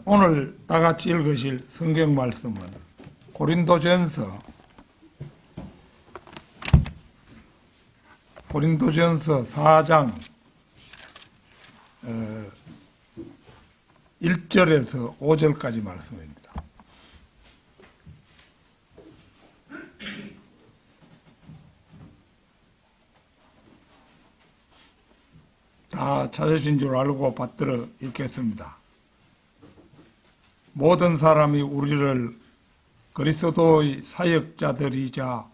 오늘 다 같이 읽으실 성경 말씀은 고린도전서 4장 1절에서 5절까지 말씀입니다. 다 찾으신 줄 알고 받들어 읽겠습니다. 모든 사람이 우리를 그리스도의 사역자들이자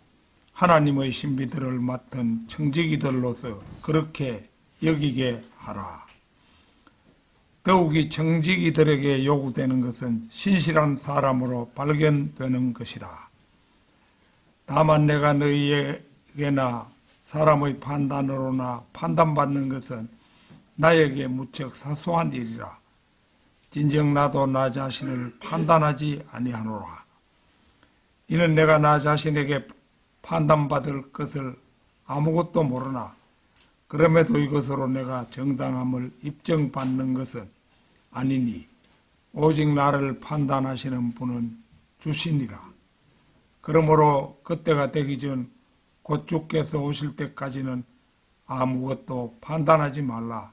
하나님의 신비들을 맡은 청지기들로서 그렇게 여기게 하라. 더욱이 청지기들에게 요구되는 것은 신실한 사람으로 발견되는 것이라. 다만 내가 너희에게나 사람의 판단으로나 판단받는 것은 나에게 무척 사소한 일이라. 진정 나도 나 자신을 판단하지 아니하노라. 이는 내가 나 자신에게 판단받을 것을 아무것도 모르나 그럼에도 이것으로 내가 정당함을 입증받는 것은 아니니 오직 나를 판단하시는 분은 주시니라. 그러므로 그때가 되기 전 곧 주께서 오실 때까지는 아무것도 판단하지 말라.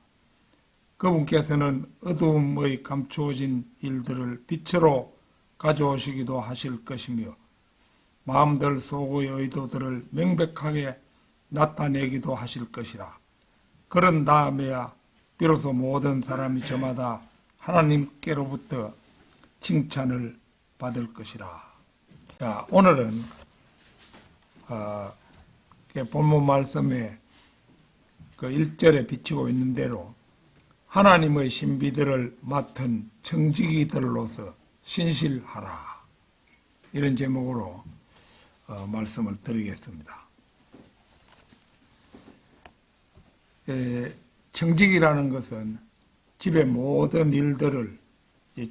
그분께서는 어두움의 감추어진 일들을 빛으로 가져오시기도 하실 것이며 마음들 속의 의도들을 명백하게 나타내기도 하실 것이라. 그런 다음에야 비로소 모든 사람이 저마다 하나님께로부터 칭찬을 받을 것이라. 자, 오늘은 본문 말씀에 그 1절에 비치고 있는 대로 하나님의 신비들을 맡은 청지기들로서 신실하라. 이런 제목으로 말씀을 드리겠습니다. 청지기라는 것은 집의 모든 일들을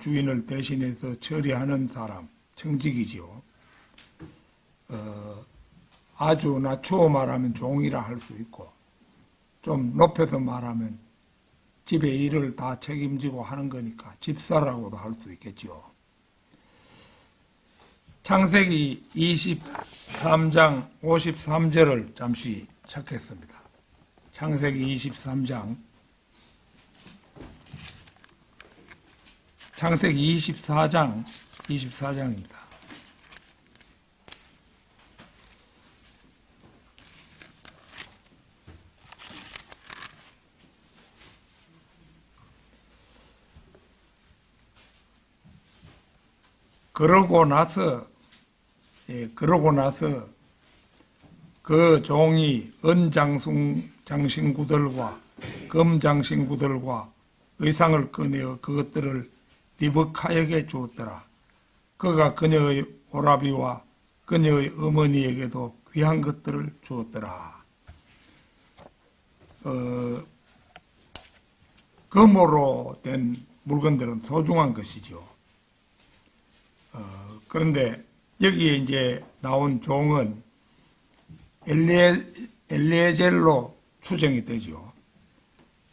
주인을 대신해서 처리하는 사람, 청지기지요. 아주 낮추어 말하면 종이라 할 수 있고 좀 높여서 말하면 집의 일을 다 책임지고 하는 거니까 집사라고도 할 수 있겠죠. 창세기 23장 53절을 잠시 찾겠습니다. 창세기 23장, 창세기 24장입니다. 그러고 나서 그 종이 은장신구들과 금장신구들과 의상을 꺼내어 그것들을 리브카에게 주었더라. 그가 그녀의 오라비와 그녀의 어머니에게도 귀한 것들을 주었더라. 금으로 된 물건들은 소중한 것이죠. 그런데 여기에 이제 나온 종은 엘리에젤로 추정이 되죠.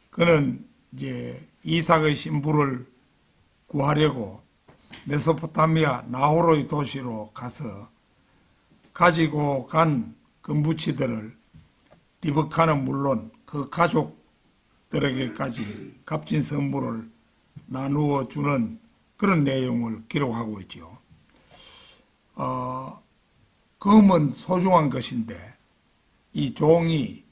그는 이제 이삭의 신부를 구하려고 메소포타미아 나호로의 도시로 가서 가지고 간 금부치들을 리브카는 물론 그 가족들에게까지 값진 선물을 나누어 주는 그런 내용을 기록하고 있죠. 금은 소중한 것인데 이 종이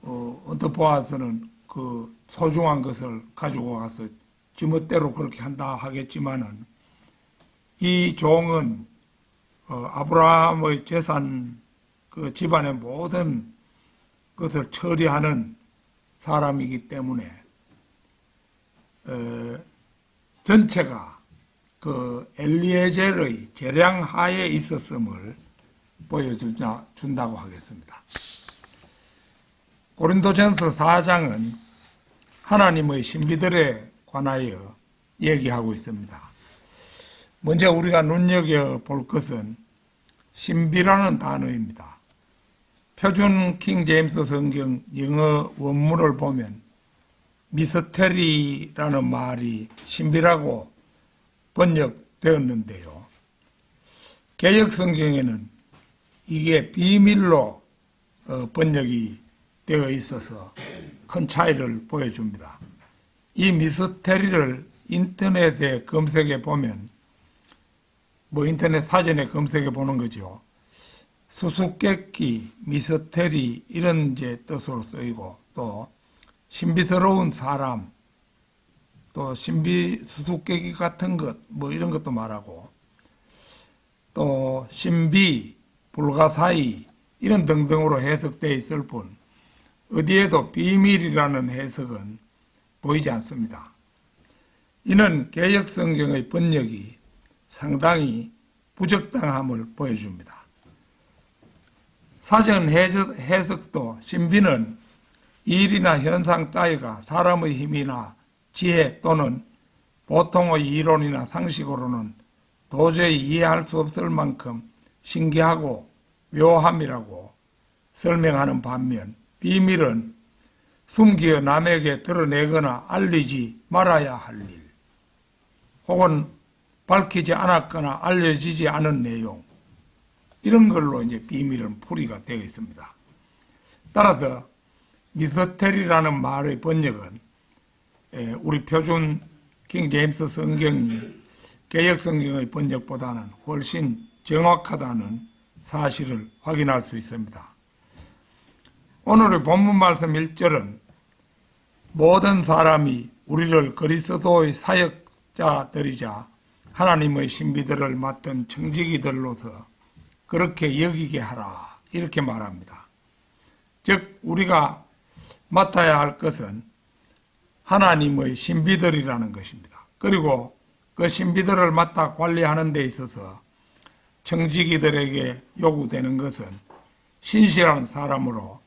언뜻 보아서는 그 소중한 것을 가지고 가서 지멋대로 그렇게 한다 하겠지만은 이 종은 아브라함의 재산 그 집안의 모든 것을 처리하는 사람이기 때문에 전체가 그 엘리에젤의 재량 하에 있었음을 보여준다고 하겠습니다. 고린도전서 4장은 하나님의 신비들에 관하여 얘기하고 있습니다. 먼저 우리가 눈여겨볼 것은 신비라는 단어입니다. 표준 킹 제임스 성경 영어 원문을 보면 미스테리라는 말이 신비라고 번역되었는데요. 개역 성경에는 이게 비밀로 번역이 되어 있어서 큰 차이를 보여줍니다. 이 미스테리를 인터넷에 검색해 보면, 인터넷 사전에 검색해 보는 거죠. 수수께끼, 미스테리 이런 이제 뜻으로 쓰이고, 또 신비스러운 사람, 또 수수께끼 같은 것, 이런 것도 말하고, 또 신비, 불가사의 이런 등등으로 해석되어 있을 뿐 어디에도 비밀이라는 해석은 보이지 않습니다. 이는 개역 성경의 번역이 상당히 부적당함을 보여줍니다. 사전 해석도 신비는 일이나 현상 따위가 사람의 힘이나 지혜 또는 보통의 이론이나 상식으로는 도저히 이해할 수 없을 만큼 신기하고 묘함이라고 설명하는 반면, 비밀은 숨기어 남에게 드러내거나 알리지 말아야 할 일, 혹은 밝히지 않았거나 알려지지 않은 내용, 이런 걸로 이제 비밀은 풀이가 되어 있습니다. 따라서 미스테리라는 말의 번역은 우리 표준 킹 제임스 성경이 개역 성경의 번역보다는 훨씬 정확하다는 사실을 확인할 수 있습니다. 오늘의 본문 말씀 1절은 모든 사람이 우리를 그리스도의 사역자들이자 하나님의 신비들을 맡은 청지기들로서 그렇게 여기게 하라, 이렇게 말합니다. 즉 우리가 맡아야 할 것은 하나님의 신비들이라는 것입니다. 그리고 그 신비들을 맡아 관리하는 데 있어서 청지기들에게 요구되는 것은 신실한 사람으로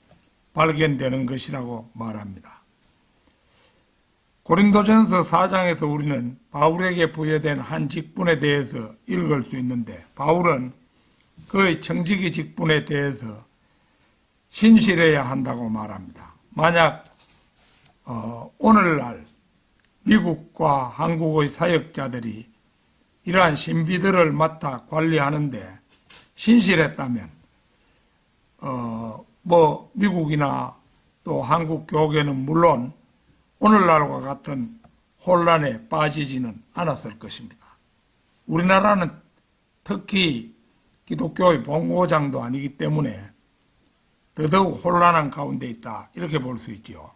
발견되는 것이라고 말합니다. 고린도전서 4장에서 우리는 바울에게 부여된 한 직분에 대해서 읽을 수 있는데, 바울은 그의 청지기 직분에 대해서 신실해야 한다고 말합니다. 만약 오늘날 미국과 한국의 사역자들이 이러한 신비들을 맡아 관리하는데 신실했다면 미국이나 또 한국 교계는 물론 오늘날과 같은 혼란에 빠지지는 않았을 것입니다. 우리나라는 특히 기독교의 본고장도 아니기 때문에 더더욱 혼란한 가운데 있다, 이렇게 볼 수 있지요.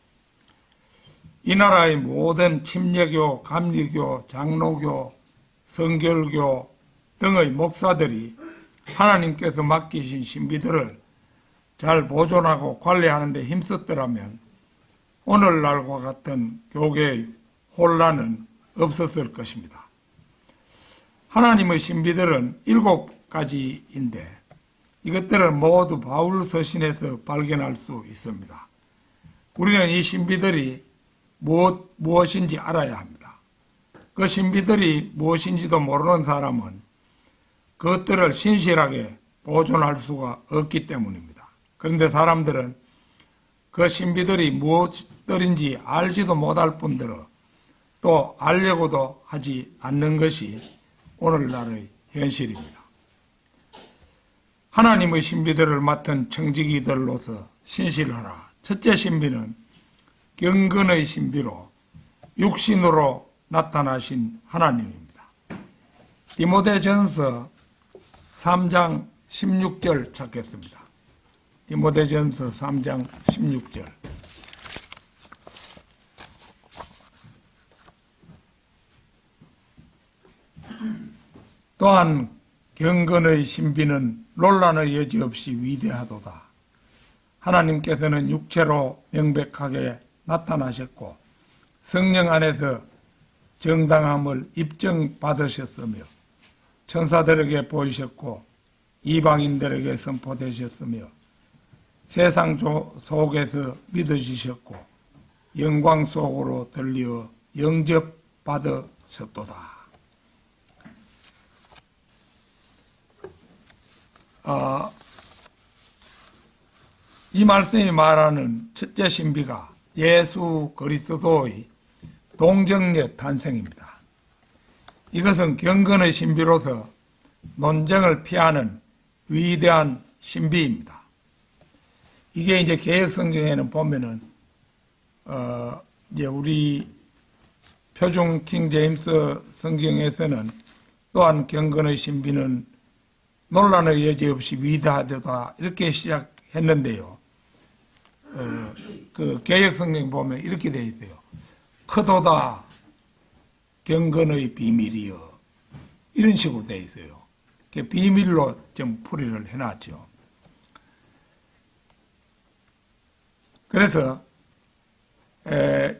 이 나라의 모든 침례교, 감리교, 장로교, 성결교 등의 목사들이 하나님께서 맡기신 신비들을 잘 보존하고 관리하는 데 힘썼더라면 오늘날과 같은 교계의 혼란은 없었을 것입니다. 하나님의 신비들은 7가지인데 이것들을 모두 바울 서신에서 발견할 수 있습니다. 우리는 이 신비들이 무엇인지 알아야 합니다. 그 신비들이 무엇인지도 모르는 사람은 그것들을 신실하게 보존할 수가 없기 때문입니다. 그런데 사람들은 그 신비들이 무엇들인지 알지도 못할 뿐더러 또 알려고도 하지 않는 것이 오늘날의 현실입니다. 하나님의 신비들을 맡은 청지기들로서 신실하라. 첫째 신비는 경건의 신비로 육신으로 나타나신 하나님입니다. 디모데전서 3장 16절 찾겠습니다. 디모데전서 3장 16절. 또한 경건의 신비는 논란의 여지 없이 위대하도다. 하나님께서는 육체로 명백하게 나타나셨고 성령 안에서 정당함을 입증받으셨으며 천사들에게 보이셨고 이방인들에게 선포되셨으며 세상 속에서 믿어지셨고 영광 속으로 들려 영접받으셨도다. 이 말씀이 말하는 첫째 신비가 예수 그리스도의 동정녀 탄생입니다. 이것은 경건의 신비로서 논쟁을 피하는 위대한 신비입니다. 이게 이제 개역 성경에는 보면은 이제 우리 표준 킹 제임스 성경에서는 또한 경건의 신비는 논란의 여지 없이 위대하다 이렇게 시작했는데요. 그 개역 성경 보면 이렇게 되어 있어요. 크도다 경건의 비밀이여, 이런 식으로 되어 있어요. 비밀로 좀 풀이를 해놨죠. 그래서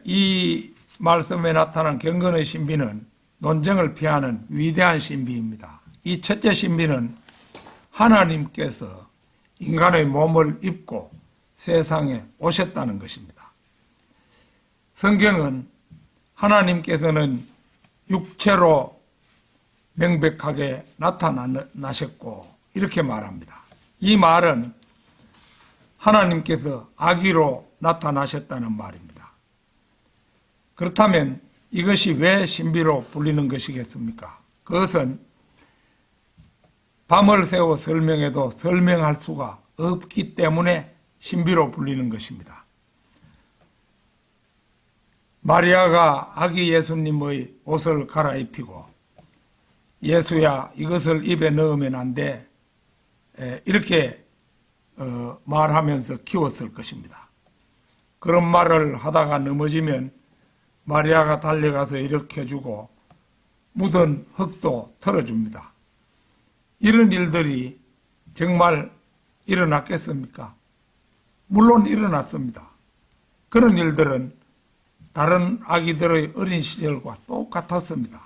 이 말씀에 나타난 경건의 신비는 논쟁을 피하는 위대한 신비입니다. 이 첫째 신비는 하나님께서 인간의 몸을 입고 세상에 오셨다는 것입니다. 성경은 하나님께서는 육체로 명백하게 나타나셨고 이렇게 말합니다. 이 말은 하나님께서 아기로 나타나셨다는 말입니다. 그렇다면 이것이 왜 신비로 불리는 것이겠습니까? 그것은 밤을 새워 설명해도 설명할 수가 없기 때문에 신비로 불리는 것입니다. 마리아가 아기 예수님의 옷을 갈아입히고 예수야 이것을 입에 넣으면 안 돼, 이렇게 말하면서 키웠을 것입니다. 그런 말을 하다가 넘어지면 마리아가 달려가서 일으켜주고 묻은 흙도 털어줍니다. 이런 일들이 정말 일어났겠습니까? 물론 일어났습니다. 그런 일들은 다른 아기들의 어린 시절과 똑같았습니다.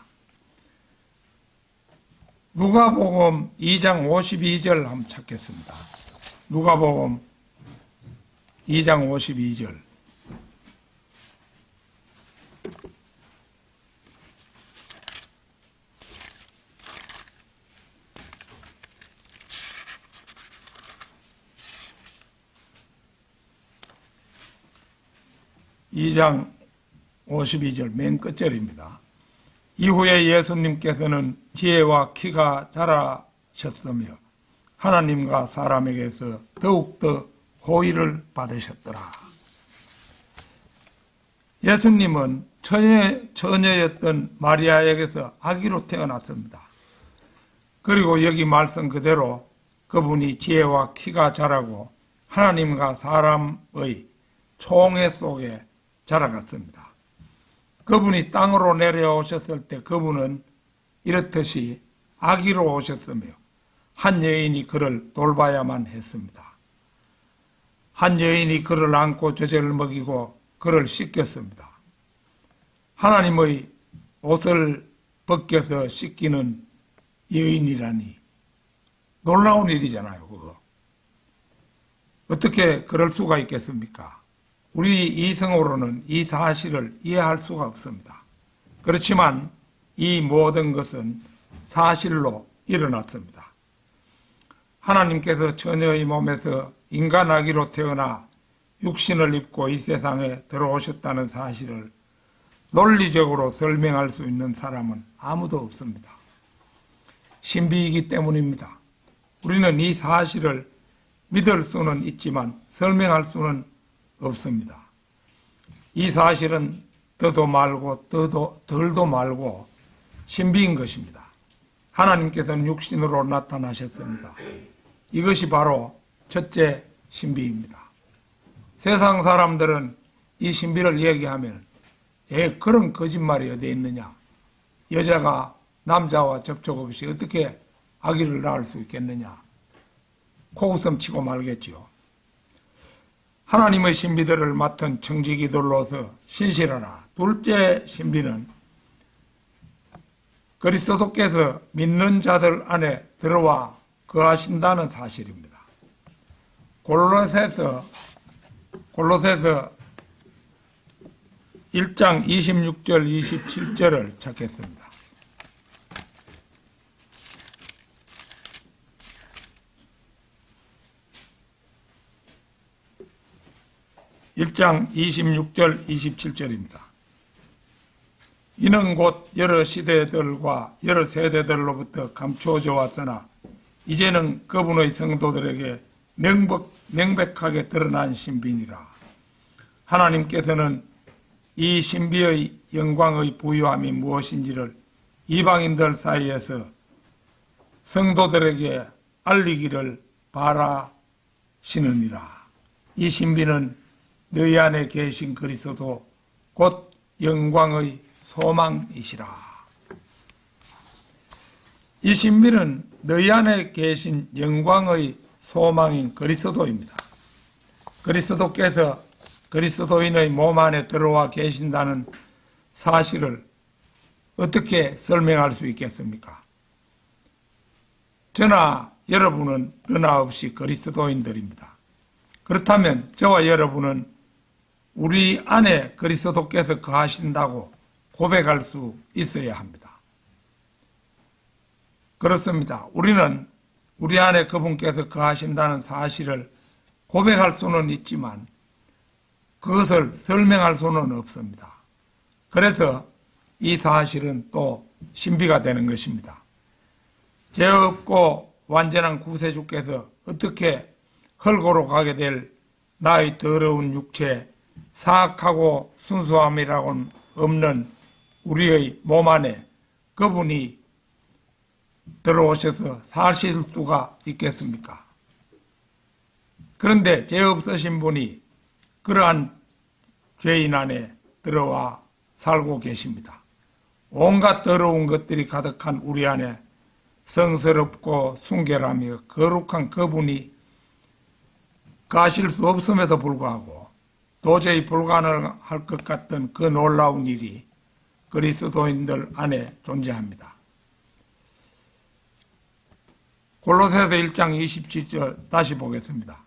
누가복음 2장 52절 한번 찾겠습니다. 누가복음 2장 52절. 이 장 52절 맨 끝절입니다. 이후에 예수님께서는 지혜와 키가 자라셨으며 하나님과 사람에게서 더욱더 호의를 받으셨더라. 예수님은 처녀였던 마리아에게서 아기로 태어났습니다. 그리고 여기 말씀 그대로 그분이 지혜와 키가 자라고 하나님과 사람의 총회 속에 자라갔습니다. 그분이 땅으로 내려오셨을 때 그분은 이렇듯이 아기로 오셨으며 한 여인이 그를 돌봐야만 했습니다. 한 여인이 그를 안고 젖을 먹이고 그를 씻겼습니다. 하나님의 옷을 벗겨서 씻기는 여인이라니 놀라운 일이잖아요, 그거. 어떻게 그럴 수가 있겠습니까? 우리 이성으로는 이 사실을 이해할 수가 없습니다. 그렇지만 이 모든 것은 사실로 일어났습니다. 하나님께서 처녀의 몸에서 인간 아기로 태어나 육신을 입고 이 세상에 들어오셨다는 사실을 논리적으로 설명할 수 있는 사람은 아무도 없습니다. 신비이기 때문입니다. 우리는 이 사실을 믿을 수는 있지만 설명할 수는 없습니다. 이 사실은 더도 말고 덜도 말고 신비인 것입니다. 하나님께서는 육신으로 나타나셨습니다. 이것이 바로 첫째 신비입니다. 세상 사람들은 이 신비를 얘기하면 그런 거짓말이 어디 있느냐, 여자가 남자와 접촉 없이 어떻게 아기를 낳을 수 있겠느냐, 코웃음 치고 말겠지요. 하나님의 신비들을 맡은 청지기들로서 신실하라. 둘째 신비는 그리스도께서 믿는 자들 안에 들어와 거하신다는 사실입니다. 골로새서 1장 26절 27절을 찾겠습니다. (1장 26절 27절입니다) 이는 곧 여러 시대들과 여러 세대들로부터 감추어져 왔으나 이제는 그분의 성도들에게 명백하게 드러난 신비니라. 하나님께서는 이 신비의 영광의 부유함이 무엇인지를 이방인들 사이에서 성도들에게 알리기를 바라시느니라. 이 신비는 너희 안에 계신 그리스도 곧 영광의 소망이시라. 이 신비는 너희 안에 계신 영광의 소망인 그리스도입니다. 그리스도께서 그리스도인의 몸 안에 들어와 계신다는 사실을 어떻게 설명할 수 있겠습니까? 저나 여러분은 너나 없이 그리스도인들입니다. 그렇다면 저와 여러분은 우리 안에 그리스도께서 거하신다고 고백할 수 있어야 합니다. 그렇습니다. 우리는 우리 안에 그분께서 거하신다는 사실을 고백할 수는 있지만 그것을 설명할 수는 없습니다. 그래서 이 사실은 또 신비가 되는 것입니다. 죄 없고 완전한 구세주께서 어떻게 흙으로 가게 될 나의 더러운 육체, 사악하고 순수함이라고는 없는 우리의 몸 안에 그분이 들어오셔서 사실 수가 있겠습니까? 그런데 죄 없으신 분이 그러한 죄인 안에 들어와 살고 계십니다. 온갖 더러운 것들이 가득한 우리 안에 성스럽고 순결하며 거룩한 그분이 가실 수 없음에도 불구하고 도저히 불가능할 것 같던 그 놀라운 일이 그리스도인들 안에 존재합니다. 골로새서 1장 27절 다시 보겠습니다.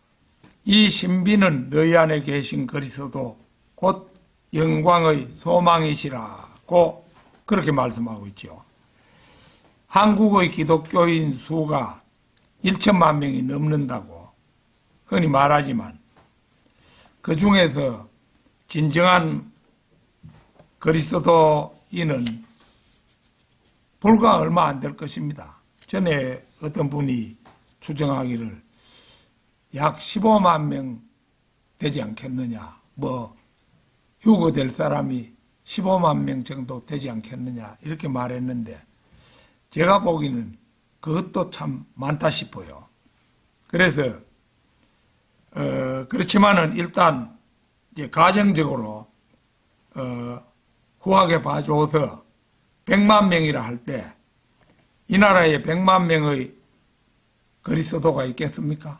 이 신비는 너희 안에 계신 그리스도 곧 영광의 소망이시라고 그렇게 말씀하고 있죠. 한국의 기독교인 수가 1천만 명이 넘는다고 흔히 말하지만 그 중에서 진정한 그리스도인은 불과 얼마 안 될 것입니다. 전에 어떤 분이 추정하기를 약 15만 명 되지 않겠느냐, 휴거될 사람이 15만 명 정도 되지 않겠느냐 이렇게 말했는데 제가 보기에는 그것도 참 많다 싶어요. 그래서 그렇지만은 일단 이제 가정적으로 후하게 봐줘서 100만 명이라 할 때 이 나라에 100만 명의 그리스도가 있겠습니까?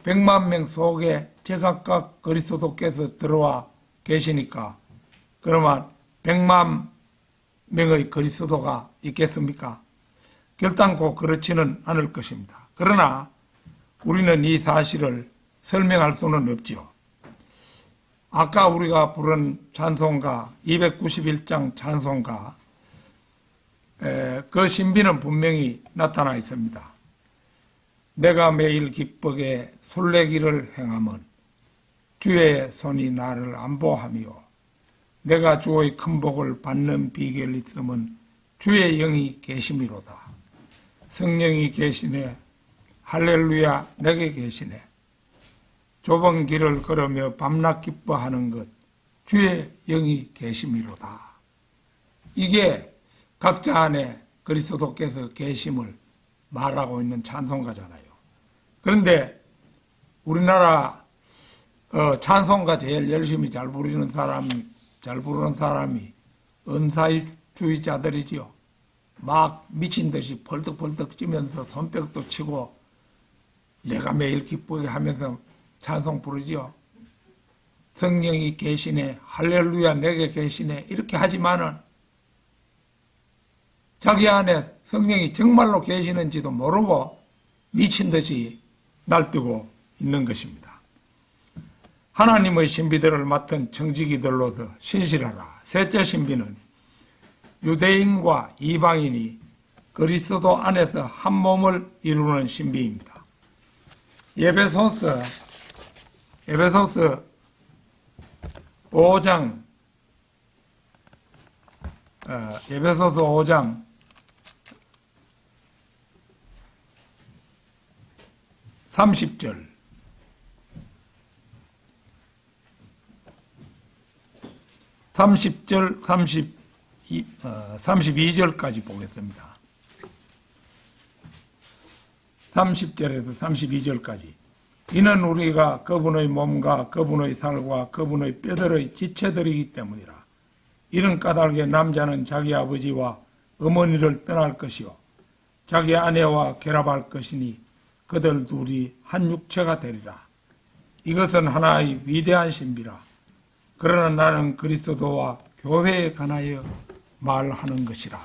100만 명 속에 제각각 그리스도께서 들어와 계시니까 그러면 100만 명의 그리스도가 있겠습니까? 결단코 그렇지는 않을 것입니다. 그러나 우리는 이 사실을 설명할 수는 없죠. 아까 우리가 부른 찬송가 291장 찬송가 그 신비는 분명히 나타나 있습니다. 내가 매일 기쁘게 술래기를 행함은 주의 손이 나를 안보하며 내가 주의 큰 복을 받는 비결이 있음은 주의 영이 계심이로다. 성령이 계시네. 할렐루야 내게 계시네. 좁은 길을 걸으며 밤낮 기뻐하는 것 주의 영이 계심이로다. 이게 각자 안에 그리스도께서 계심을 말하고 있는 찬송가잖아요. 그런데 우리나라 찬송가 제일 열심히 잘 부르는 사람이 은사주의자들이지요. 막 미친 듯이 벌떡벌떡 뛰면서 손뼉도 치고 내가 매일 기쁘게 하면서 찬송 부르지요. 성령이 계시네, 할렐루야 내게 계시네 이렇게 하지만은 자기 안에 성령이 정말로 계시는지도 모르고 미친 듯이 날뛰고 있는 것입니다. 하나님의 신비들을 맡은 청지기들로서 신실하라. 셋째 신비는 유대인과 이방인이 그리스도 안에서 한 몸을 이루는 신비입니다. 에베소서 5장 에베소서 5장 30절 30절 32절까지 보겠습니다. 30절에서 32절까지. 이는 우리가 그분의 몸과 그분의 살과 그분의 뼈들의 지체들이기 때문이라. 이런 까닭에 남자는 자기 아버지와 어머니를 떠날 것이요 자기 아내와 결합할 것이니 그들 둘이 한 육체가 되리라. 이것은 하나의 위대한 신비라. 그러나 나는 그리스도와 교회에 관하여 말하는 것이라.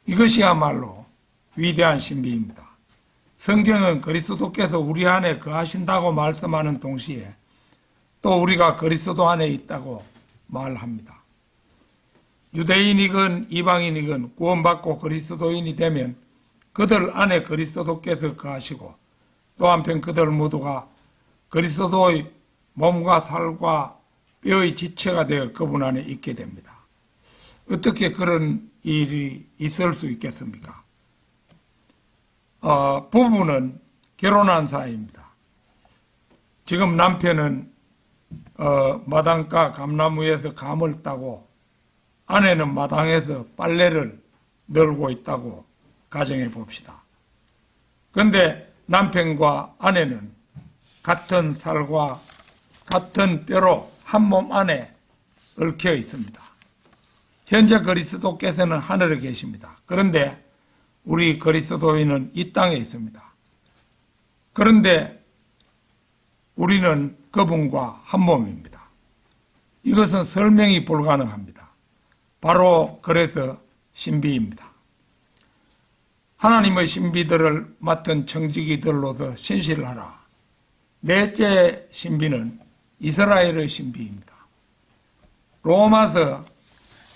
이것이야말로 위대한 신비입니다. 성경은 그리스도께서 우리 안에 거하신다고 말씀하는 동시에 또 우리가 그리스도 안에 있다고 말합니다. 유대인이건 이방인이건 구원받고 그리스도인이 되면 그들 안에 그리스도께서 거하시고 또 한편 그들 모두가 그리스도의 몸과 살과 뼈의 지체가 되어 그분 안에 있게 됩니다. 어떻게 그런 일이 있을 수 있겠습니까? 부부는 결혼한 사이입니다. 지금 남편은 마당가 감나무에서 감을 따고 아내는 마당에서 빨래를 널고 있다고 가정해 봅시다. 그런데 남편과 아내는 같은 살과 같은 뼈로 한 몸 안에 얽혀 있습니다. 현재 그리스도께서는 하늘에 계십니다. 그런데 우리 그리스도인은 이 땅에 있습니다. 그런데 우리는 그분과 한 몸입니다. 이것은 설명이 불가능합니다. 바로 그래서 신비입니다. 하나님의 신비들을 맡은 청지기들로서 신실하라. 넷째 신비는 이스라엘의 신비입니다. 로마서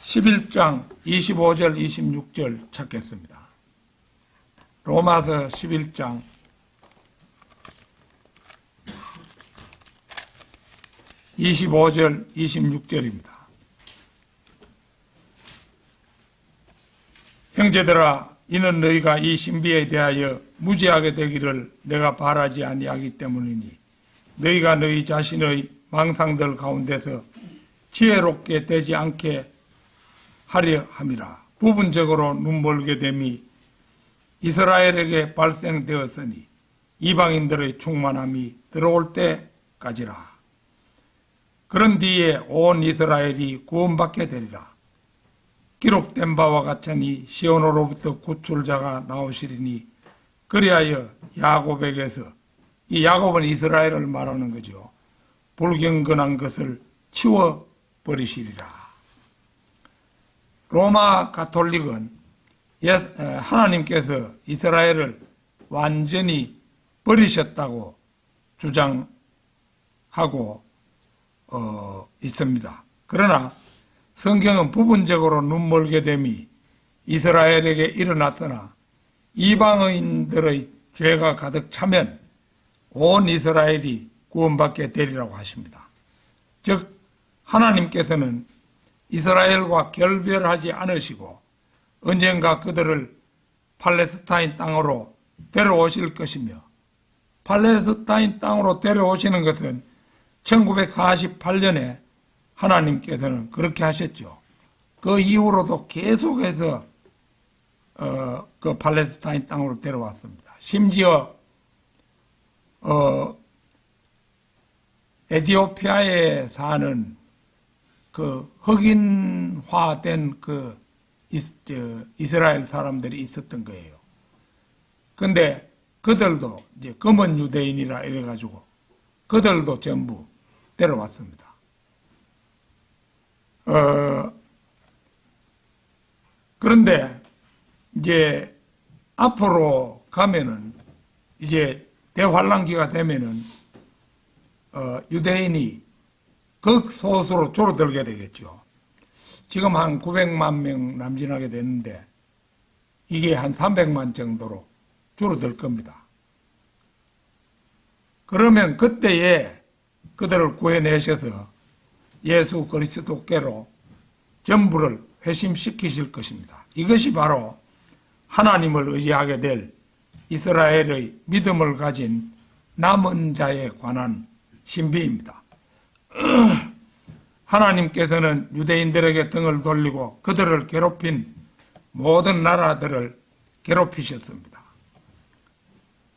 11장 25절 26절 찾겠습니다. 로마서 11장 25절 26절입니다. 형제들아 이는 너희가 이 신비에 대하여 무지하게 되기를 내가 바라지 아니하기 때문이니 너희가 너희 자신의 망상들 가운데서 지혜롭게 되지 않게 하려 함이라. 부분적으로 눈멀게 됨이 이스라엘에게 발생되었으니 이방인들의 충만함이 들어올 때까지라. 그런 뒤에 온 이스라엘이 구원받게 되리라. 기록된 바와 같으니 시온으로부터 구출자가 나오시리니 그리하여 야곱에게서, 이 야곱은 이스라엘을 말하는 거죠, 불경건한 것을 치워버리시리라. 로마 가톨릭은 하나님께서 이스라엘을 완전히 버리셨다고 주장하고 있습니다. 그러나 성경은 부분적으로 눈멀게 됨이 이스라엘에게 일어났으나 이방인들의 죄가 가득 차면 온 이스라엘이 구원받게 되리라고 하십니다. 즉 하나님께서는 이스라엘과 결별하지 않으시고 언젠가 그들을 팔레스타인 땅으로 데려오실 것이며, 팔레스타인 땅으로 데려오시는 것은 1948년에 하나님께서는 그렇게 하셨죠. 그 이후로도 계속해서 그 팔레스타인 땅으로 데려왔습니다. 심지어 에티오피아에 사는 그 흑인화된 그 이스라엘 사람들이 있었던 거예요. 근데 그들도 이제 검은 유대인이라 이래가지고 그들도 전부 데려왔습니다. 그런데 이제 앞으로 가면은 이제 대환란기가 되면은 유대인이 극소수로 줄어들게 되겠죠. 지금 한 900만 명 남짓하게 됐는데 이게 한 300만 정도로 줄어들 겁니다. 그러면 그때에 그들을 구해내셔서 예수 그리스도께로 전부를 회심시키실 것입니다. 이것이 바로 하나님을 의지하게 될 이스라엘의 믿음을 가진 남은 자에 관한 신비입니다. 하나님께서는 유대인들에게 등을 돌리고 그들을 괴롭힌 모든 나라들을 괴롭히셨습니다.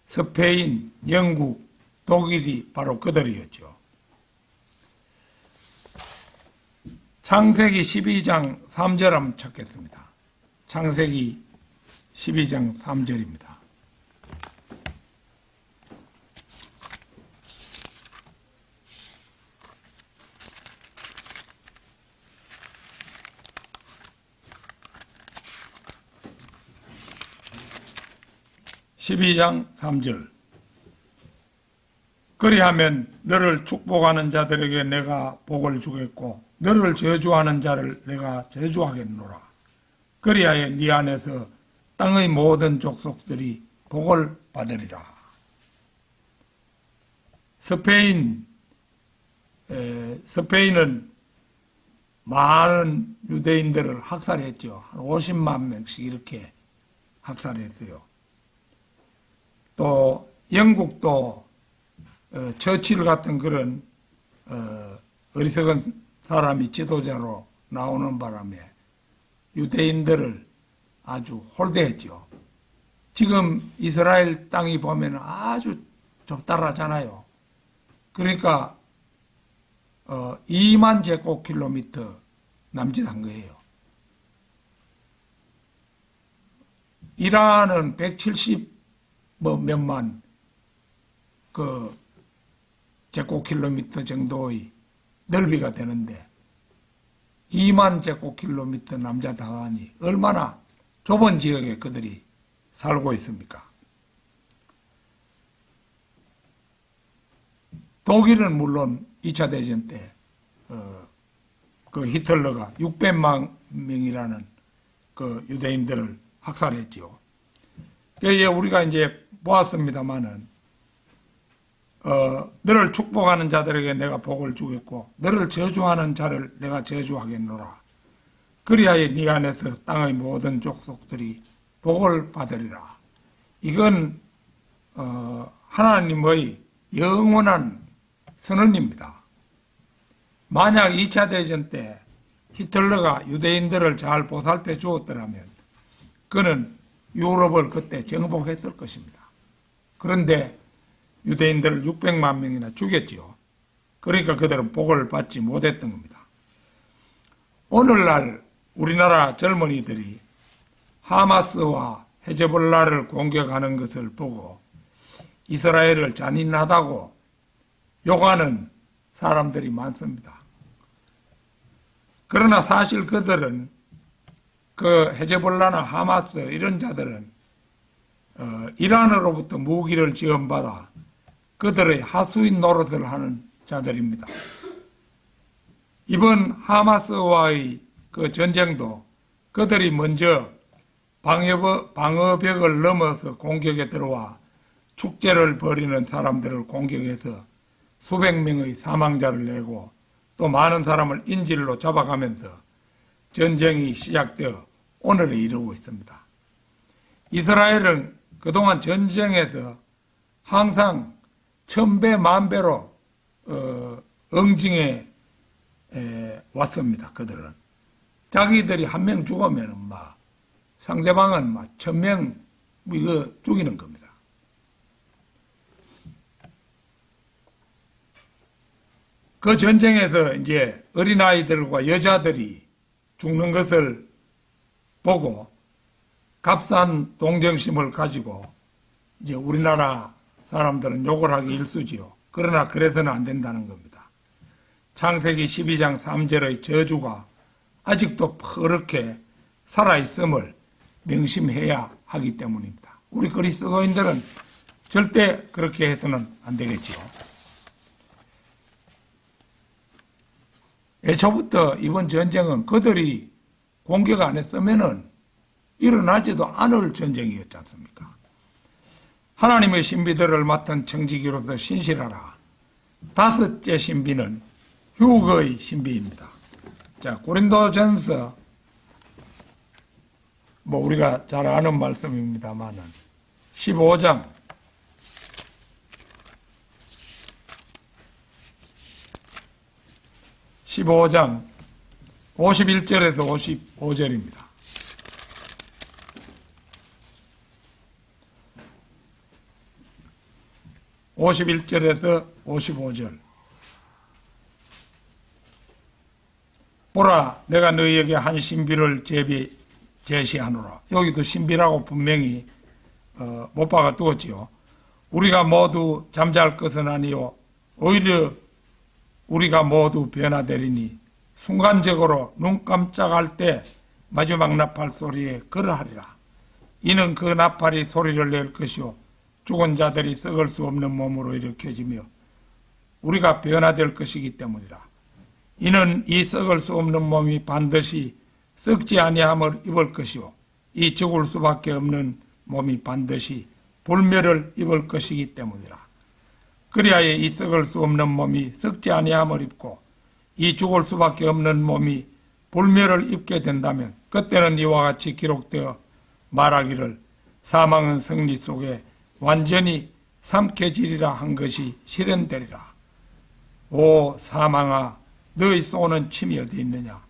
스페인, 영국, 독일이 바로 그들이었죠. 창세기 12장 3절 한번 찾겠습니다. 창세기 12장 3절입니다. (12장 3절) 그리하면 너를 축복하는 자들에게 내가 복을 주겠고 너를 저주하는 자를 내가 저주하겠노라. 그리하여 네 안에서 땅의 모든 족속들이 복을 받으리라. 스페인은 많은 유대인들을 학살했죠. 한 50만 명씩 이렇게 학살했어요. 또 영국도 처칠 같은 그런 어리석은 사람이 지도자로 나오는 바람에 유대인들을 아주 홀대했죠. 지금 이스라엘 땅이 보면 아주 적달하잖아요. 그러니까 2만 제곱킬로미터 남짓한 거예요. 이란은 170 몇만 제곱킬로미터 정도의 넓이가 되는데 2만 제곱킬로미터 남짓하니 얼마나 좁은 지역에 그들이 살고 있습니까? 독일은 물론 2차 대전 때 그 히틀러가 600만 명이라는 그 유대인들을 학살했죠. 우리가 이제 보았습니다마는 너를 축복하는 자들에게 내가 복을 주겠고 너를 저주하는 자를 내가 저주하겠노라. 그리하여 네 안에서 땅의 모든 족속들이 복을 받으리라. 이건 하나님의 영원한 선언입니다. 만약 2차 대전 때 히틀러가 유대인들을 잘 보살펴 주었더라면 그는 유럽을 그때 정복했을 것입니다. 그런데 유대인들을 600만 명이나 죽였지요. 그러니까 그들은 복을 받지 못했던 겁니다. 오늘날 우리나라 젊은이들이 하마스와 헤즈볼라를 공격하는 것을 보고 이스라엘을 잔인하다고 욕하는 사람들이 많습니다. 그러나 사실 그들은 그 헤즈볼라나 하마스 이런 자들은 이란으로부터 무기를 지원받아 그들의 하수인 노릇을 하는 자들입니다. 이번 하마스와의 그 전쟁도 그들이 먼저 방어벽을 넘어서 공격에 들어와 축제를 벌이는 사람들을 공격해서 수백 명의 사망자를 내고 또 많은 사람을 인질로 잡아가면서 전쟁이 시작되어 오늘에 이르고 있습니다. 이스라엘은 그동안 전쟁에서 항상 1000배, 10,000배로 응징해 왔습니다. 그들은 자기들이 한 명 죽으면 막 상대방은 막 1000명 이거 죽이는 겁니다. 그 전쟁에서 이제 어린아이들과 여자들이 죽는 것을 보고 값싼 동정심을 가지고 이제 우리나라 사람들은 욕을 하기 일쑤지요. 그러나 그래서는 안 된다는 겁니다. 창세기 12장 3절의 저주가 아직도 퍼렇게 살아있음을 명심해야 하기 때문입니다. 우리 그리스도인들은 절대 그렇게 해서는 안 되겠지요. 애초부터 이번 전쟁은 그들이 공격 안 했으면은 일어나지도 않을 전쟁이었지 않습니까? 하나님의 신비들을 맡은 청지기로서 신실하라. 다섯째 신비는 휴거의 신비입니다. 자, 고린도전서 뭐 우리가 잘 아는 말씀입니다만은 15장 51절에서 55절입니다. (51절에서 55절) 보라, 내가 너희에게 한 신비를 제시하노라. 여기도 신비라고 분명히 못 박아 두었지요. 우리가 모두 잠잘 것은 아니요 오히려 우리가 모두 변화되리니 순간적으로 눈 깜짝할 때 마지막 나팔 소리에 그러하리라. 이는 그 나팔이 소리를 낼 것이요 죽은 자들이 썩을 수 없는 몸으로 일으켜지며 우리가 변화될 것이기 때문이라. 이는 이 썩을 수 없는 몸이 반드시 썩지 아니함을 입을 것이요 이 죽을 수밖에 없는 몸이 반드시 불멸을 입을 것이기 때문이라. 그리하여 이 썩을 수 없는 몸이 썩지 아니함을 입고 이 죽을 수밖에 없는 몸이 불멸을 입게 된다면 그때는 이와 같이 기록되어 말하기를 사망은 승리 속에 완전히 삼켜지리라 한 것이 실현되리라. 오 사망아, 너희 쏘는 침이 어디 있느냐?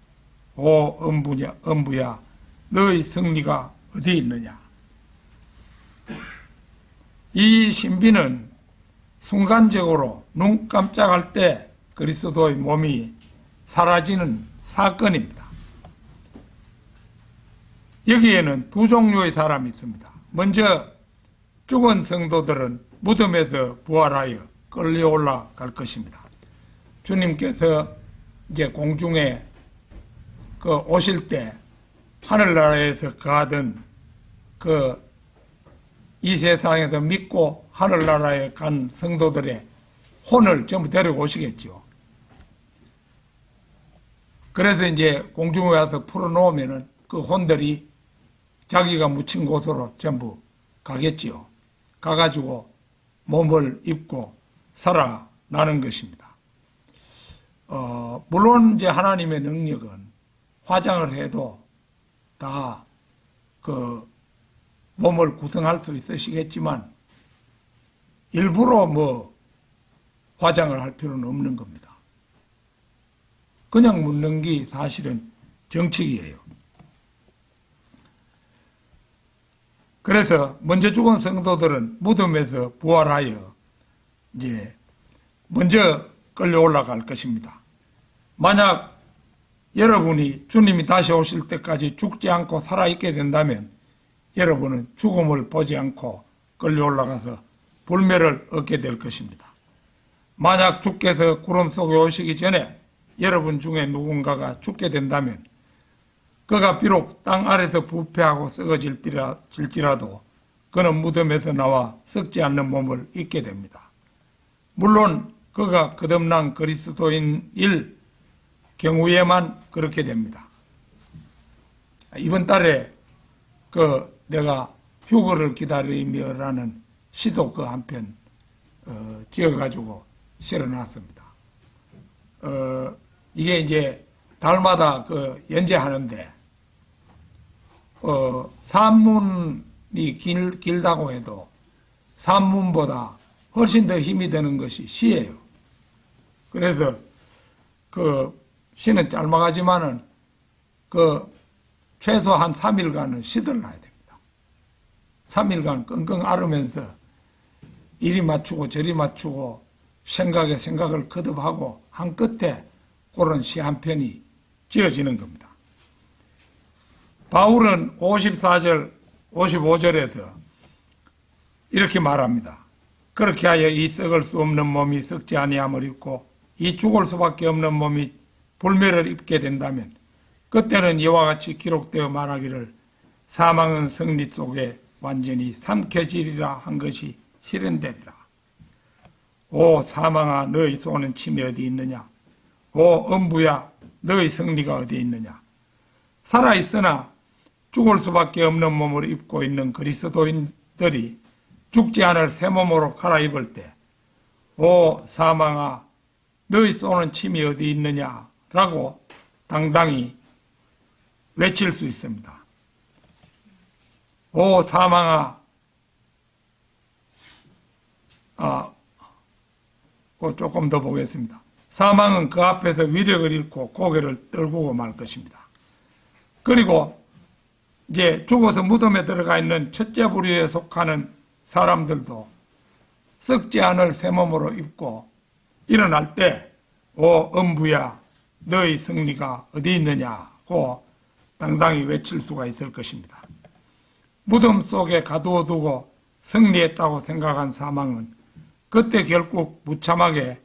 오 음부야, 너희 승리가 어디 있느냐? 이 신비는 순간적으로 눈 깜짝할 때 그리스도의 몸이 사라지는 사건입니다. 여기에는 두 종류의 사람이 있습니다. 먼저 죽은 성도들은 무덤에서 부활하여 끌려 올라갈 것입니다. 주님께서 이제 공중에 오실 때 하늘나라에서 거하던 이 세상에서 믿고 하늘나라에 간 성도들의 혼을 전부 데리고 오시겠죠. 그래서 이제 공중에 와서 풀어놓으면은 그 혼들이 자기가 묻힌 곳으로 전부 가겠지요. 가가지고 몸을 입고 살아나는 것입니다. 물론 이제 하나님의 능력은 화장을 해도 다 몸을 구성할 수 있으시겠지만 일부러 화장을 할 필요는 없는 겁니다. 그냥 묻는 게 사실은 정칙이에요. 그래서 먼저 죽은 성도들은 무덤에서 부활하여 이제 먼저 끌려 올라갈 것입니다. 만약 여러분이 주님이 다시 오실 때까지 죽지 않고 살아있게 된다면 여러분은 죽음을 보지 않고 끌려 올라가서 불멸을 얻게 될 것입니다. 만약 주께서 구름 속에 오시기 전에 여러분 중에 누군가가 죽게 된다면 그가 비록 땅 아래서 부패하고 썩어질지라도 그는 무덤에서 나와 썩지 않는 몸을 입게 됩니다. 물론 그가 거듭난 그리스도인일 경우에만 그렇게 됩니다. 이번 달에 내가 휴거를 기다리며라는 시도 한 편 지어가지고 실어놨습니다. 이게 이제 달마다 연재하는데 산문이 길다고 해도 산문보다 훨씬 더 힘이 되는 것이 시예요. 그래서 시는 짤막하지만은 최소 한 3일간은 시들 놔야 됩니다. 3일간 끙끙 앓으면서 이리 맞추고 저리 맞추고 생각에 생각을 거듭하고 한 끝에 그런 시 한 편이 지어지는 겁니다. 바울은 54절, 55절에서 이렇게 말합니다. 그렇게 하여 이 썩을 수 없는 몸이 썩지 아니함을 입고 이 죽을 수밖에 없는 몸이 불멸을 입게 된다면 그때는 이와 같이 기록되어 말하기를 사망은 승리 속에 완전히 삼켜지리라 한 것이 실현되리라. 오 사망아, 너희 쏘는 침이 어디 있느냐? 오 음부야, 너희 승리가 어디 있느냐? 살아있으나 죽을 수밖에 없는 몸을 입고 있는 그리스도인들이 죽지 않을 새 몸으로 갈아입을 때 오 사망아, 너희 쏘는 침이 어디 있느냐? 라고 당당히 외칠 수 있습니다. 오 사망아, 조금 더 보겠습니다. 사망은 그 앞에서 위력을 잃고 고개를 떨구고 말 것입니다. 그리고 이제 죽어서 무덤에 들어가 있는 첫째 부류에 속하는 사람들도 썩지 않을 새 몸으로 입고 일어날 때, 오 음부야, 너의 승리가 어디 있느냐고 당당히 외칠 수가 있을 것입니다. 무덤 속에 가두어두고 승리했다고 생각한 사망은 그때 결국 무참하게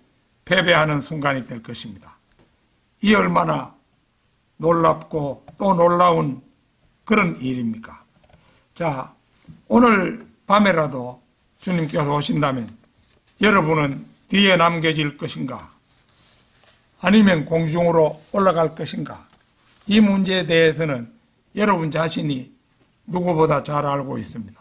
패배하는 순간이 될 것입니다. 이 얼마나 놀랍고 또 놀라운 그런 일입니까? 자, 오늘 밤에라도 주님께서 오신다면 여러분은 뒤에 남겨질 것인가? 아니면 공중으로 올라갈 것인가? 이 문제에 대해서는 여러분 자신이 누구보다 잘 알고 있습니다.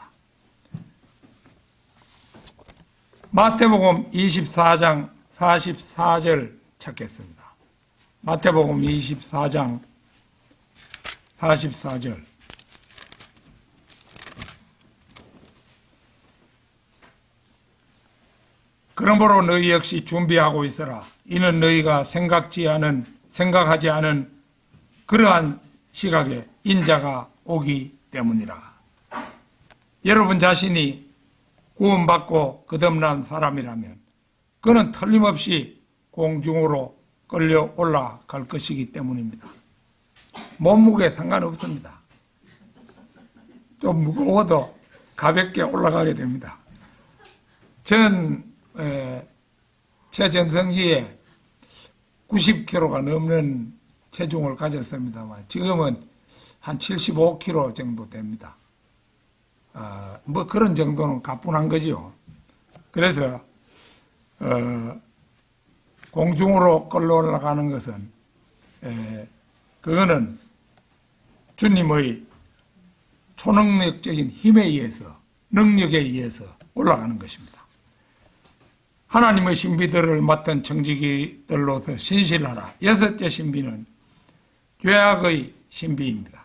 마태복음 24장 44절 찾겠습니다. 마태복음 24장 44절. 그러므로 너희 역시 준비하고 있어라. 이는 너희가 생각하지 않은 그러한 시각에 인자가 오기 때문이라. 여러분 자신이 구원받고 거듭난 사람이라면 그는 틀림없이 공중으로 끌려 올라갈 것이기 때문입니다. 몸무게 상관없습니다. 좀 무거워도 가볍게 올라가게 됩니다. 최전성기에 90kg가 넘는 체중을 가졌습니다만 지금은 한 75kg 정도 됩니다. 뭐 그런 정도는 가뿐한 거죠. 그래서 공중으로 끌어 올라가는 것은 그거는 주님의 초능력적인 힘에 의해서, 능력에 의해서 올라가는 것입니다. 하나님의 신비들을 맡은 청지기들로서 신실하라. 여섯째 신비는 죄악의 신비입니다.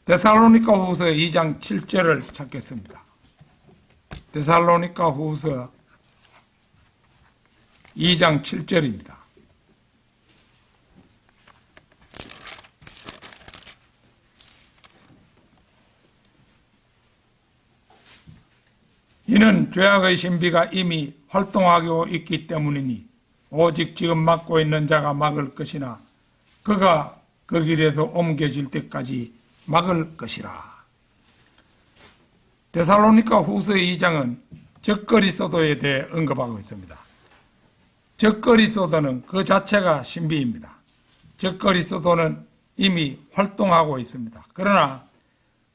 데살로니가 후서 2장 7절을 찾겠습니다. 데살로니가 후서 2장 7절입니다. 이는 죄악의 신비가 이미 활동하고 있기 때문이니 오직 지금 막고 있는 자가 막을 것이나 그가 그 길에서 옮겨질 때까지 막을 것이라. 데살로니가 후서 2장은 적그리스도에 대해 언급하고 있습니다. 적그리스도는 그 자체가 신비입니다. 적그리스도는 이미 활동하고 있습니다. 그러나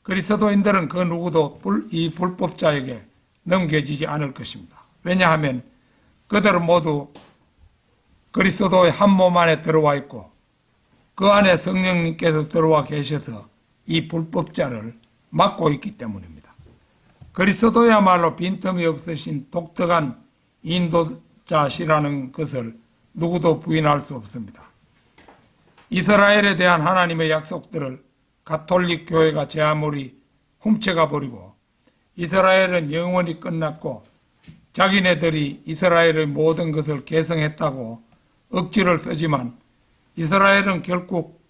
그리스도인들은 그 누구도 이 불법자에게 넘겨지지 않을 것입니다. 왜냐하면 그들은 모두 그리스도의 한 몸 안에 들어와 있고 그 안에 성령님께서 들어와 계셔서 이 불법자를 막고 있기 때문입니다. 그리스도야말로 빈틈이 없으신 독특한 인도자시라는 것을 누구도 부인할 수 없습니다. 이스라엘에 대한 하나님의 약속들을 가톨릭 교회가 제 아무리 훔쳐가 버리고 이스라엘은 영원히 끝났고 자기네들이 이스라엘의 모든 것을 계승했다고 억지를 쓰지만 이스라엘은 결국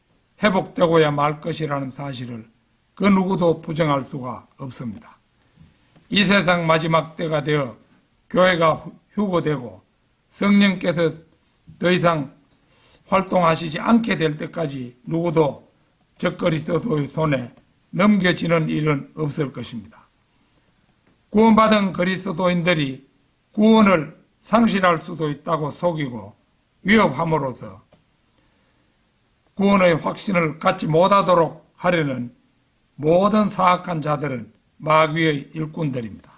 회복되고야 말 것이라는 사실을 그 누구도 부정할 수가 없습니다. 이 세상 마지막 때가 되어 교회가 휴거되고 성령께서 더 이상 활동하시지 않게 될 때까지 누구도 적그리스도의 손에 넘겨지는 일은 없을 것입니다. 구원받은 그리스도인들이 구원을 상실할 수도 있다고 속이고 위협함으로써 구원의 확신을 갖지 못하도록 하려는 모든 사악한 자들은 마귀의 일꾼들입니다.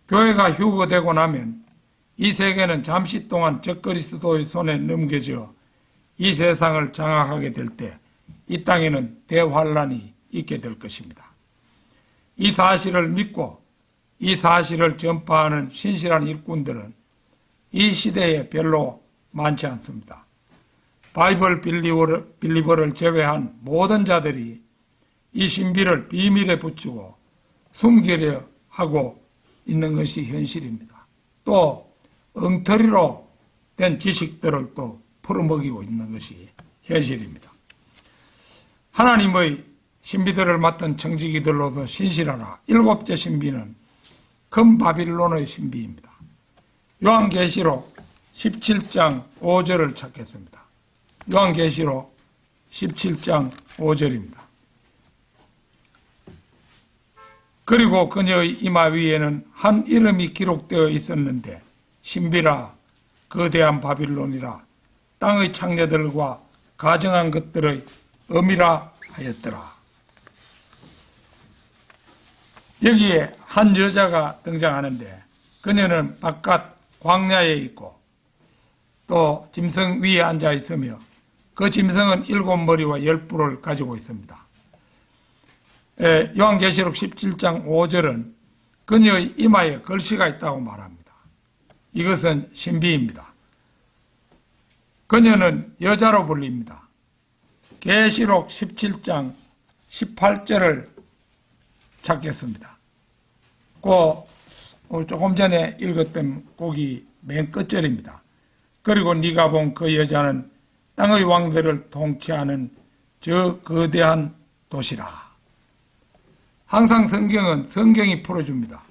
교회가 휴거되고 나면 이 세계는 잠시 동안 적그리스도의 손에 넘겨져 이 세상을 장악하게 될 때 이 땅에는 대환란이 있게 될 것입니다. 이 사실을 믿고 이 사실을 전파하는 신실한 일꾼들은 이 시대에 별로 많지 않습니다. 바이블 빌리버를 제외한 모든 자들이 이 신비를 비밀에 붙이고 숨기려 하고 있는 것이 현실입니다. 또 엉터리로 된 지식들을 또 풀어먹이고 있는 것이 현실입니다. 하나님의 신비들을 맡은 청지기들로도 신실하라. 7째 신비는 큰 바빌론의 신비입니다. 요한계시록 17장 5절을 찾겠습니다. 요한계시록 17장 5절입니다. 그리고 그녀의 이마 위에는 한 이름이 기록되어 있었는데 신비라 거대한 바빌론이라 땅의 창녀들과 가정한 것들의 엄이라 하였더라. 여기에 한 여자가 등장하는데 그녀는 바깥 광야에 있고 또 짐승 위에 앉아 있으며 그 짐승은 7머리와 10뿔을 가지고 있습니다. 요한계시록 17장 5절은 그녀의 이마에 글씨가 있다고 말합니다. 이것은 신비입니다. 그녀는 여자로 불립니다. 계시록 17장 18절을 찾겠습니다. 조금 전에 읽었던 곡이 맨 끝절입니다. 그리고 네가 본 그 여자는 땅의 왕들을 통치하는 저 거대한 도시라. 항상 성경은 성경이 풀어줍니다.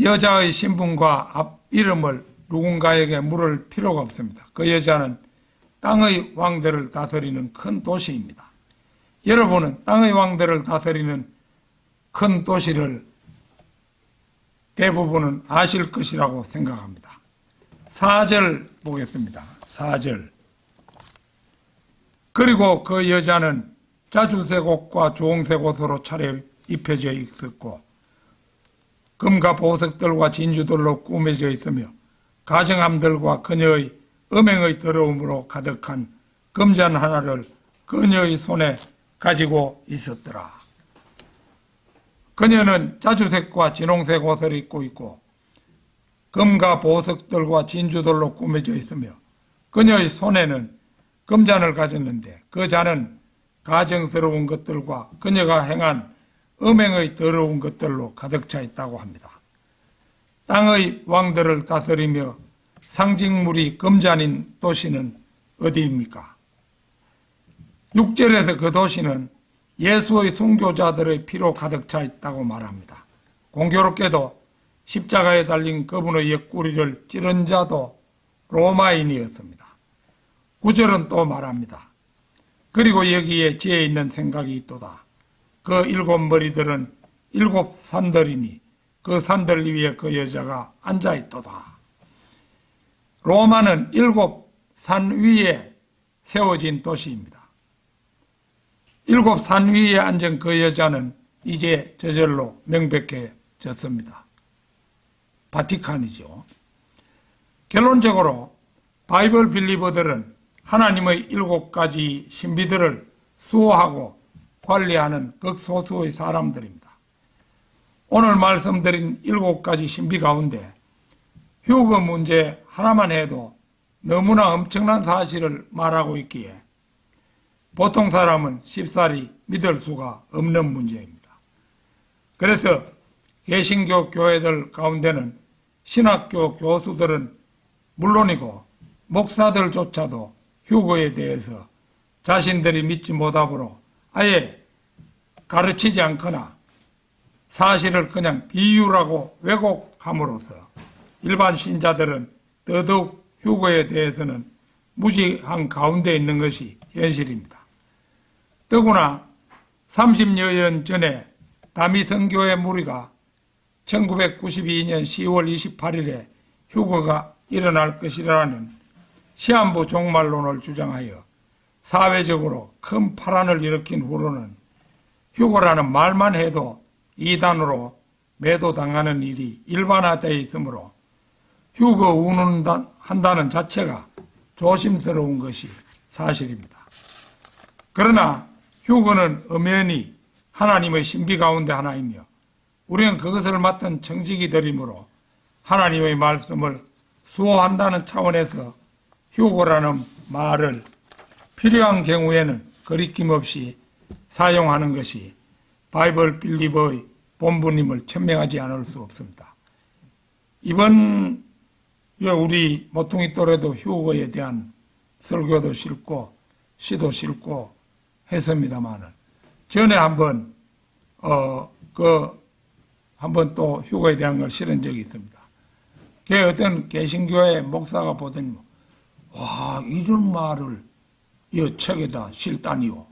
여자의 신분과 앞 이름을 누군가에게 물을 필요가 없습니다. 그 여자는 땅의 왕들을 다스리는 큰 도시입니다. 여러분은 땅의 왕들을 다스리는 큰 도시를 대부분은 아실 것이라고 생각합니다. 4절 보겠습니다. 4절. 그리고 그 여자는 자주색 옷과 주홍색 옷으로 차려입혀져 있었고 금과 보석들과 진주들로 꾸며져 있으며 가정함들과 그녀의 음행의 더러움으로 가득한 금잔 하나를 그녀의 손에 가지고 있었더라. 그녀는 자주색과 진홍색 옷을 입고 있고 금과 보석들과 진주들로 꾸며져 있으며 그녀의 손에는 금잔을 가졌는데 그 잔은 가증스러운 것들과 그녀가 행한 음행의 더러운 것들로 가득 차 있다고 합니다. 땅의 왕들을 다스리며 상징물이 금잔인 도시는 어디입니까? 6절에서 그 도시는 예수의 순교자들의 피로 가득 차 있다고 말합니다. 공교롭게도 십자가에 달린 그분의 옆구리를 찌른 자도 로마인이었습니다. 9절은 또 말합니다. 그리고 여기에 지혜 있는 생각이 있도다. 그 7머리들은 7산들이니 그 산들 위에 그 여자가 앉아있도다. 로마는 7산 위에 세워진 도시입니다. 7산 위에 앉은 그 여자는 이제 저절로 명백해졌습니다. 바티칸이죠. 결론적으로 바이블 빌리버들은 하나님의 7가지 신비들을 수호하고 관리하는 극소수의 사람들입니다. 오늘 말씀드린 7가지 신비 가운데 휴거 문제 하나만 해도 너무나 엄청난 사실을 말하고 있기에 보통 사람은 쉽사리 믿을 수가 없는 문제입니다. 그래서 개신교 교회들 가운데는 신학교 교수들은 물론이고 목사들조차도 휴거에 대해서 자신들이 믿지 못함으로 아예 가르치지 않거나 사실을 그냥 비유라고 왜곡함으로써 일반 신자들은 더더욱 휴거에 대해서는 무지한 가운데 있는 것이 현실입니다. 더구나 30여 년 전에 다미선교회 무리가 1992년 10월 28일에 휴거가 일어날 것이라는 시한부 종말론을 주장하여 사회적으로 큰 파란을 일으킨 후로는 휴거라는 말만 해도 이단으로 매도당하는 일이 일반화되어 있으므로 휴거 운운한다는 자체가 조심스러운 것이 사실입니다. 그러나 휴거는 엄연히 하나님의 신비 가운데 하나이며 우리는 그것을 맡은 청지기들이므로 하나님의 말씀을 수호한다는 차원에서 휴거라는 말을 필요한 경우에는 거리낌 없이 사용하는 것이 바이블 빌리버의 본분임을 천명하지 않을 수 없습니다. 이번 우리 모퉁이 또래도 휴거에 대한 설교도 싫고 시도 싫고 했습니다만은 전에 한번 한번 또 휴거에 대한 걸 실은 적이 있습니다. 그 어떤 개신교회 목사가 보더니 와 이런 말을 이 책에다 실다니요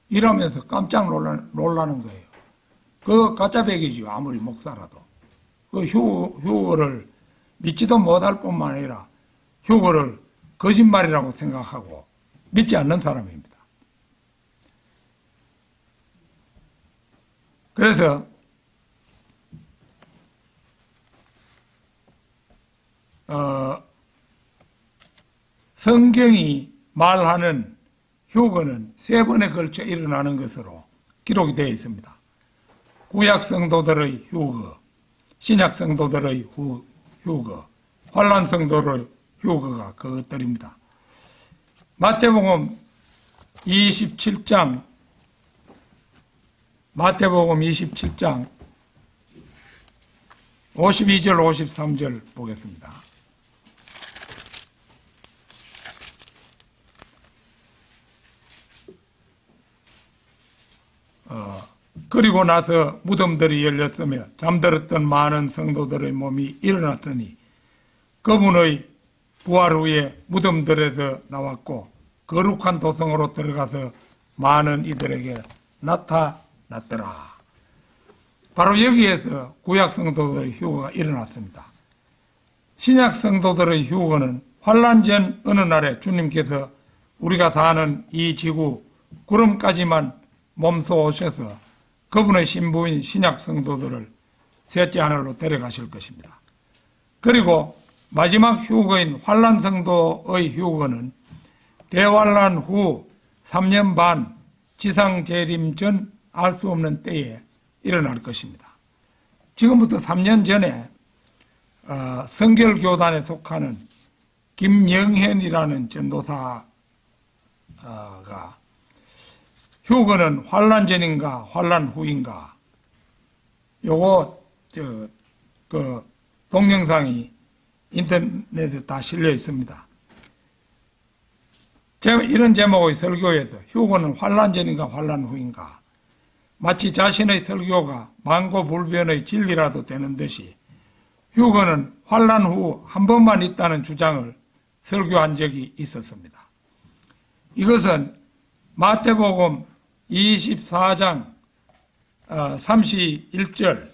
이러면서 깜짝 놀라는 거예요. 그거 가짜백이지요. 아무리 목사라도 그 휴거를 믿지도 못할 뿐만 아니라 휴거를 거짓말이라고 생각하고 믿지 않는 사람입니다. 그래서 성경이 말하는 휴거는 3번에 걸쳐 일어나는 것으로 기록이 되어 있습니다. 구약 성도들의 휴거, 신약 성도들의 휴거, 환난 성도의 휴거가 그것들입니다. 마태복음 27장 52절 53절 보겠습니다. 그리고 나서 무덤들이 열렸으며 잠들었던 많은 성도들의 몸이 일어났더니 그분의 부활 후에 무덤들에서 나왔고 거룩한 도성으로 들어가서 많은 이들에게 나타났더라. 바로 여기에서 구약 성도들의 휴거가 일어났습니다. 신약 성도들의 휴거는 환난 전 어느 날에 주님께서 우리가 사는 이 지구 구름까지만 몸소 오셔서 그분의 신부인 신약 성도들을 셋째 하늘로 데려가실 것입니다. 그리고 마지막 휴거인 환난 성도의 휴거는 대환란 후 3년 반 지상 재림 전 알 수 없는 때에 일어날 것입니다. 지금부터 3년 전에 성결교단에 속하는 김영현이라는 전도사가 휴거는 환란 전인가 환란 후인가 요거 그 동영상이 인터넷에 다 실려 있습니다. 이런 제목의 설교에서 휴거는 환란 전인가 환란 후인가 마치 자신의 설교가 만고불변의 진리라도 되는 듯이 휴거는 환란 후 한 번만 있다는 주장을 설교한 적이 있었습니다. 이것은 마태복음 24장 31절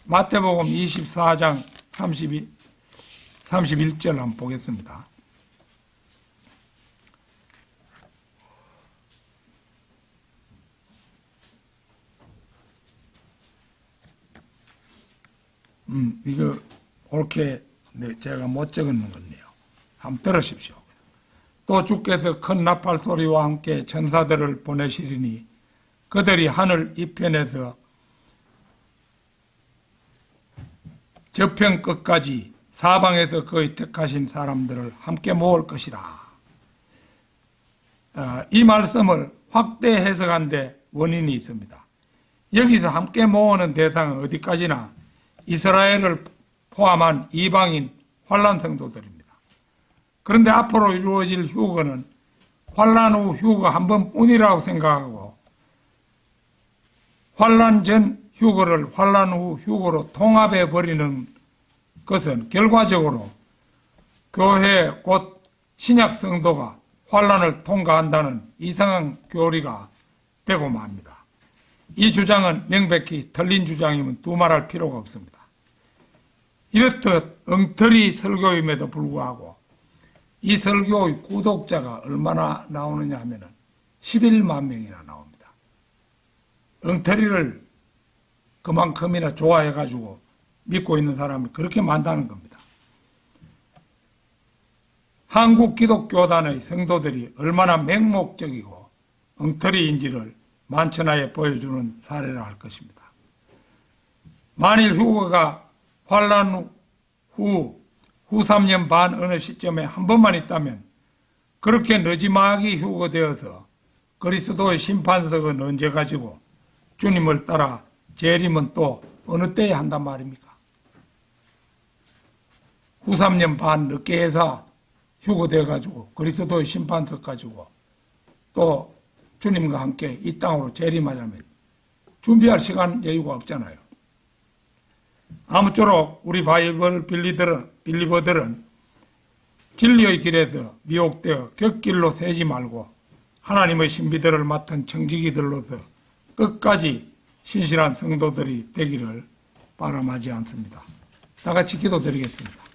마태복음 24장 31절 한번 보겠습니다. 이거 옳게 제가 못 적었는 건데요. 한번 들으십시오. 또 주께서 큰 나팔 소리와 함께 천사들을 보내시리니 그들이 하늘 이편에서 저편 끝까지 사방에서 그의 택하신 사람들을 함께 모을 것이라. 이 말씀을 확대 해석한 데 원인이 있습니다. 여기서 함께 모으는 대상은 어디까지나 이스라엘을 포함한 이방인 환란 성도들입니다. 그런데 앞으로 이루어질 휴거는 환란 후 휴거 한 번뿐이라고 생각하고 환란 전 휴거를 환란 후 휴거로 통합해 버리는 것은 결과적으로 교회 곧 신약 성도가 환란을 통과한다는 이상한 교리가 되고 맙니다. 이 주장은 명백히 틀린 주장임은 두말할 필요가 없습니다. 이렇듯 엉터리 설교임에도 불구하고 이 설교의 구독자가 얼마나 나오느냐 하면 11만 명이나 나옵니다. 엉터리를 그만큼이나 좋아해가지고 믿고 있는 사람이 그렇게 많다는 겁니다. 한국 기독교단의 성도들이 얼마나 맹목적이고 엉터리인지를 만천하에 보여주는 사례라 할 것입니다. 만일 휴거가 환란 후 후 3년 반 어느 시점에 한 번만 있다면 그렇게 느지막이 휴거되어서 그리스도의 심판석은 언제 가지고 주님을 따라 재림은 또 어느 때에 한단 말입니까? 후 3년 반 늦게 해서 휴거돼 가지고 그리스도의 심판석 가지고 또 주님과 함께 이 땅으로 재림하려면 준비할 시간 여유가 없잖아요. 아무쪼록 우리 바이블 빌리버들은 진리의 길에서 미혹되어 곁길로 새지 말고 하나님의 신비들을 맡은 청지기들로서 끝까지 신실한 성도들이 되기를 바람하지 않습니다. 다 같이 기도드리겠습니다.